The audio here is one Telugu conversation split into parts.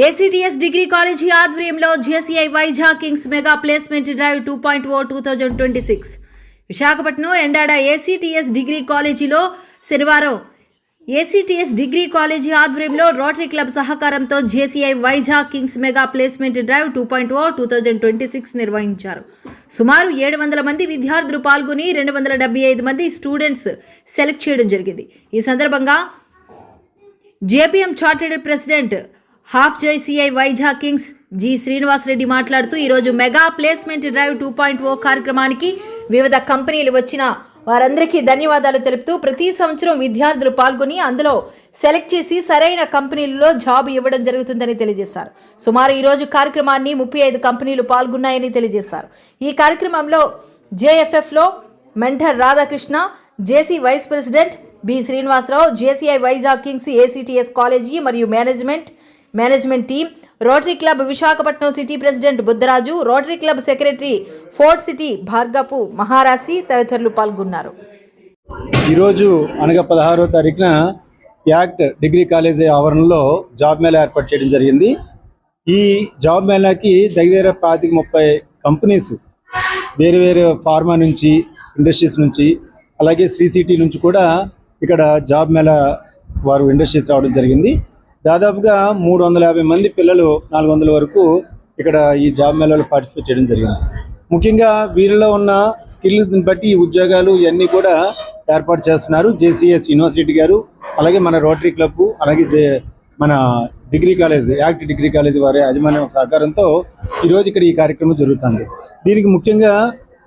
ఏసీటీఎస్ డిగ్రీ కాలేజీ ఆధ్వర్యంలో JCI Vizag kings mega placement drive 2.0 2026 Visakhapatnam Endada ACTS degree కాలేజీలో శనివారం ఏసీటీఎస్ డిగ్రీ కాలేజీ ఆధ్వర్యంలో రోటరీ క్లబ్ సహకారంతో JCI Vizag kings mega placement drive 2.0 2026 నిర్వహించారు. సుమారు 700 మంది విద్యార్థులు పాల్గొని 275 మంది స్టూడెంట్స్ సెలెక్ట్ చేయడం జరిగింది. ఈ సందర్భంగా JPM chartered president half JCI Vizag Kings G Srinivas Reddy మాట్లాడుతూ ఈరోజు మెగా ప్లేస్మెంట్ డ్రైవ్ 2.0 కార్యక్రమానికి వివిధ కంపెనీలు వచ్చిన వారందరికీ ధన్యవాదాలు తెలుపుతూ ప్రతి సంవత్సరం విద్యార్థులు పాల్గొని అందులో సెలెక్ట్ చేసి సరైన కంపెనీలలో జాబ్ ఇవ్వడం జరుగుతుందని తెలియజేశారు. సుమారు ఈరోజు కార్యక్రమాన్ని 35 కంపెనీలు పాల్గొన్నాయని తెలియజేశారు. ఈ కార్యక్రమంలో జేఎఫ్ఎఫ్లో mentor Radhakrishna, JC vice president B Srinivasarao, JCI Vizag kings ACTS college మరియు management team, rotary club Visakhapatnam city president Buddharaju, rotary club secretary fort city Bhargapu Maharashi తదితరులు పాల్గొన్నారు. ఈరోజు అనగా 16వ తారీఖున యాక్ట్ డిగ్రీ కాలేజీ ఆవరణలో జాబ్ మేళా ఏర్పాటు చేయడం జరిగింది. ఈ జాబ్ మేళాకి దగ్గర 25-30 కంపెనీస్ వేరు వేరు ఫార్మా నుంచి, ఇండస్ట్రీస్ నుంచి, అలాగే శ్రీ సిటీ నుంచి కూడా ఇక్కడ జాబ్ మేళా వారు ఇండస్ట్రీస్ రావడం జరిగింది. దాదాపుగా 350 మంది పిల్లలు 400 వరకు ఇక్కడ ఈ జాబ్ మేళాలో పార్టిసిపేట్ చేయడం జరిగింది. ముఖ్యంగా వీరిలో ఉన్న స్కిల్ని బట్టి ఈ ఉద్యోగాలు ఇవన్నీ కూడా ఏర్పాటు చేస్తున్నారు జేసీఎస్ యూనివర్సిటీ గారు, అలాగే మన రోటరీ క్లబ్, అలాగే మన degree college act degree college వారి యాజమాన్యం సహకారంతో ఈరోజు ఇక్కడ ఈ కార్యక్రమం జరుగుతుంది. దీనికి ముఖ్యంగా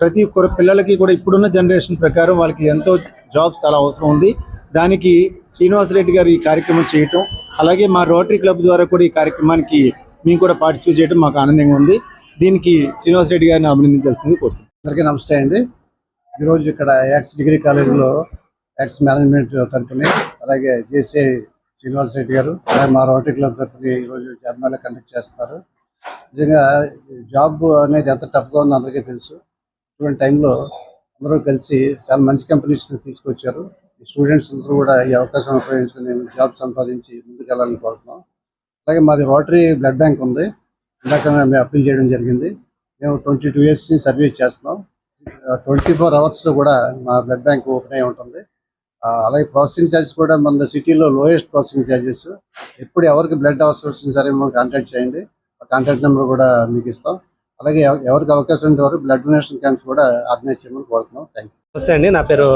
ప్రతి ఒక్క పిల్లలకి కూడా ఇప్పుడున్న జనరేషన్ ప్రకారం వాళ్ళకి ఎంతో జాబ్స్ చాలా అవసరం ఉంది. దానికి శ్రీనివాసరెడ్డి గారు ఈ కార్యక్రమం చేయటం, అలాగే మా రోటరీ క్లబ్ ద్వారా కూడా ఈ కార్యక్రమానికి మేము కూడా పార్టిసిపేట్ చేయడం మాకు ఆనందంగా ఉంది. దీనికి శ్రీనివాసరెడ్డి గారిని అభినందించాల్సింది కోరుతున్నాను. అందరికీ నమస్తే అండి. ఈరోజు ఇక్కడ యాక్ట్స్ డిగ్రీ కాలేజీలో యాక్ట్స్ మేనేజ్మెంట్ తరఫున, అలాగే జేసీఐ శ్రీనివాసరెడ్డి గారు, అలాగే మా రోటరీ క్లబ్ తరఫున ఈరోజు జాబ్ మేళా కండక్ట్ చేస్తున్నారు. నిజంగా జాబ్ అనేది ఎంత టఫ్గా ఉందో అందరికీ తెలుసు. ఇటువంటి టైంలో అందరూ కలిసి చాలా మంచి కంపెనీస్ తీసుకొచ్చారు. స్టూడెంట్స్ అందరూ కూడా ఈ అవకాశం ఉపయోగించుకుని జాబ్ సంపాదించి ముందుకెళ్ళాలని కోరుతున్నాం. అలాగే మాది రోటరీ బ్లడ్ బ్యాంక్ ఉంది. ఇందాక మేము అప్పీల్ చేయడం జరిగింది. మేము 22 years సర్వీస్ చేస్తున్నాం. 24 hours కూడా మా బ్లడ్ బ్యాంక్ ఓపెన్ అయి ఉంటుంది. అలాగే ప్రాసెసింగ్ ఛార్జెస్ కూడా మన సిటీలో లోయెస్ట్ ప్రాసెసింగ్ ఛార్జెస్. ఎప్పుడు ఎవరికి బ్లడ్ అవసరం వచ్చినా సరే మనం కాంటాక్ట్ చేయండి. ఆ కాంటాక్ట్ నెంబర్ కూడా మీకు ఇస్తాం. అలాగే ఎవరికి అవకాశం ఉంటే వారు బ్లడ్ డొనేషన్ క్యాంప్స్ కూడా ఆర్గనైజ్ చేయమని కోరుతున్నాం. Thank you. నమస్తే అండి, నా పేరు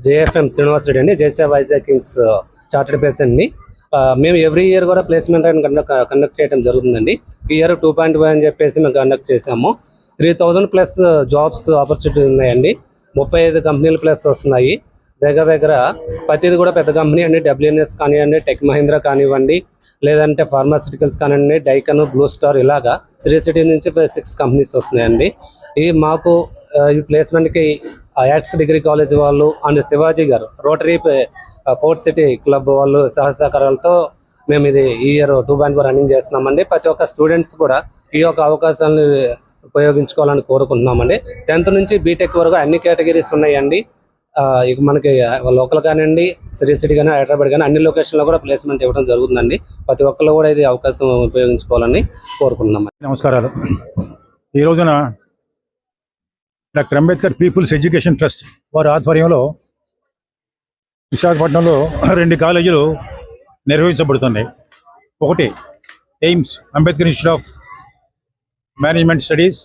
జేఎఫ్ఎం శ్రీనివాస్ రెడ్డి అండి, జేసీఐ వైజాగ్ కింగ్స్ చార్టెడ్ ప్రెసిడెంట్ని. మేము ఎవ్రీ ఇయర్ కూడా ప్లేస్మెంట్ కండక్ట్ చేయడం జరుగుతుందండి. ఈ ఇయర్ 2.1 అని చెప్పేసి మేము కండక్ట్ చేసాము. 3000+ జాబ్స్ ఆపర్చునిటీ ఉన్నాయండి. 35 కంపెనీలు ప్లస్ వస్తున్నాయి. దగ్గర ప్రతిది కూడా పెద్ద కంపెనీ అండి. డబ్ల్యూఎన్ఎస్ కానివ్వండి, టెక్ మహీంద్రా కానివ్వండి, లేదంటే ఫార్మాసిటికల్స్ కానివ్వండి, డైకన్, బ్లూ స్టార్, ఇలాగా శ్రీ సిటీ నుంచి 6 కంపెనీస్ వస్తున్నాయండి. ఈ మాకు ఈ ప్లేస్మెంట్కి యాక్ట్స్ డిగ్రీ కాలేజ్ వాళ్ళు అండ్ శివాజీ గారు రోటరీ ఫోర్ట్ సిటీ క్లబ్ వాళ్ళు సహకారాలతో మేము ఇది ఈ ఇయర్ 2.4 రన్నింగ్ చేస్తున్నామండి. ప్రతి ఒక్క స్టూడెంట్స్ కూడా ఈ యొక్క అవకాశాలను ఉపయోగించుకోవాలని కోరుకుంటున్నామండి. 10th నుంచి బీటెక్ వరకు అన్ని కేటగిరీస్ ఉన్నాయండి. ఇక మనకి లోకల్ కానివ్వండి, శ్రీ సిటీ కానీ, హైదరాబాద్ కానీ అన్ని లొకేషన్లో కూడా ప్లేస్మెంట్ ఇవ్వడం జరుగుతుందండి. ప్రతి ఒక్కరు కూడా ఇది అవకాశం ఉపయోగించుకోవాలని కోరుకుంటున్నాం. నమస్కారాలు. ఈ రోజున doctor Ambedkar people's education trust వారి ఆధ్వర్యంలో విశాఖపట్నంలో 2 కాలేజీలు నిర్వహించబడుతున్నాయి. ఒకటి AIMS Ambedkar institute of management studies,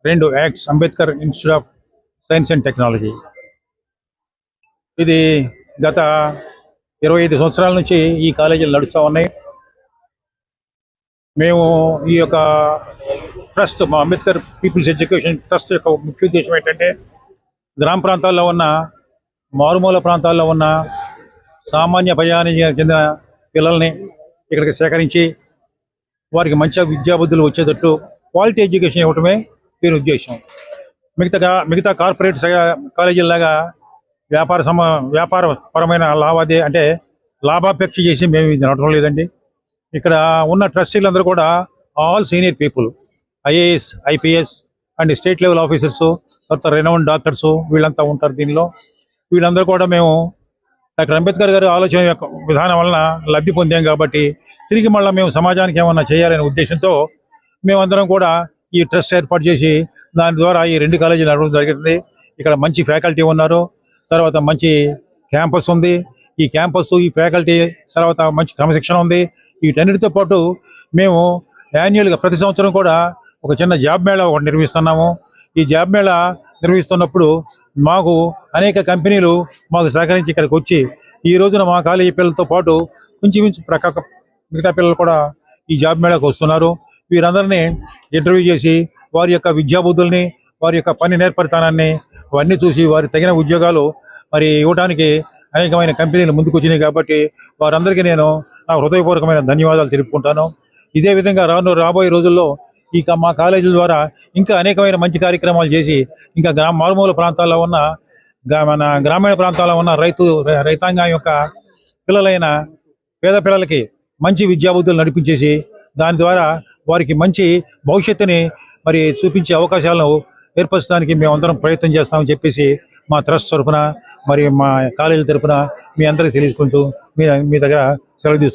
2 ACTS Ambedkar institute of science and technology. ఇది గత 25 సంవత్సరాల నుంచి ఈ కాలేజీలు నడుస్తూ ఉన్నాయి. మేము ఈ యొక్క ట్రస్ట్, మా అంబేద్కర్ పీపుల్స్ ఎడ్యుకేషన్ ట్రస్ట్ యొక్క ముఖ్య ఉద్దేశం ఏంటంటే గ్రామ ప్రాంతాల్లో ఉన్న, మారుమూల ప్రాంతాల్లో ఉన్న సామాన్య భయానికి చెందిన పిల్లల్ని ఇక్కడికి సేకరించి వారికి మంచి విద్యాబుద్ధులు వచ్చేటట్టు క్వాలిటీ ఎడ్యుకేషన్ ఇవ్వటమే దీని ఉద్దేశం. మిగతా కార్పొరేట్ కాలేజీలాగా వ్యాపారపరమైన అంటే లాభాపేక్ష చేసి మేము ఇది నడవడం లేదండి. ఇక్కడ ఉన్న ట్రస్టీలందరూ కూడా all senior people, IAS, IPS and state level officers, తర్వాత రెనౌండ్ డాక్టర్స్, వీళ్ళంతా ఉంటారు దీనిలో. వీళ్ళందరూ కూడా మేము డాక్టర్ అంబేద్కర్ గారి ఆలోచన యొక్క విధానం వలన లబ్ధి పొందాం కాబట్టి తిరిగి మళ్ళీ మేము సమాజానికి ఏమన్నా చేయాలనే ఉద్దేశంతో మేమందరం కూడా ఈ ట్రస్ట్ ఏర్పాటు చేసి దాని ద్వారా ఈ 2 కాలేజీలు నడవడం జరుగుతుంది. ఇక్కడ మంచి ఫ్యాకల్టీ ఉన్నారు, తర్వాత మంచి క్యాంపస్ ఉంది. ఈ క్యాంపస్, ఈ ఫ్యాకల్టీ, తర్వాత మంచి క్రమశిక్షణ ఉంది. వీటన్నిటితో పాటు మేము యాన్యువల్గా ప్రతి సంవత్సరం కూడా ఒక చిన్న జాబ్ మేళా ఒకటి నిర్వహిస్తున్నాము. ఈ జాబ్ మేళా నిర్వహిస్తున్నప్పుడు మాకు అనేక కంపెనీలు మాకు సహకరించి ఇక్కడికి వచ్చి ఈ రోజున మా కాలేజీ పిల్లలతో పాటు కొంచెం మిగతా పిల్లలు కూడా ఈ జాబ్ మేళాకు వస్తున్నారు. వీరందరినీ ఇంటర్వ్యూ చేసి వారి యొక్క విద్యాబుద్ధుల్ని, వారి యొక్క పని నేర్పరితనాన్ని అవన్నీ చూసి వారి తగిన ఉద్యోగాలు మరి ఇవ్వడానికి అనేకమైన కంపెనీలు ముందుకు వచ్చినాయి. కాబట్టి వారందరికీ నేను నా హృదయపూర్వకమైన ధన్యవాదాలు తెలుపుకుంటాను. ఇదే విధంగా రాబోయే రోజుల్లో మా కాలేజీల ద్వారా ఇంకా అనేకమైన మంచి కార్యక్రమాలు చేసి ఇంకా మారుమూల ప్రాంతాల్లో ఉన్న మన గ్రామీణ ప్రాంతాల్లో ఉన్న రైతాంగం యొక్క పిల్లలైన పేద పిల్లలకి మంచి విద్యాబుద్ధులు నడిపించేసి దాని ద్వారా వారికి మంచి భవిష్యత్తుని మరి చూపించే అవకాశాలను ఏర్పరచడానికి మేమందరం ప్రయత్నం చేస్తామని చెప్పేసి మా ట్రస్ట్ తరఫున మరి మా కాలేజీల తరఫున మీ అందరికీ తెలియజేసుకుంటూ మీ దగ్గర సెలవు తీసుకుంటాం.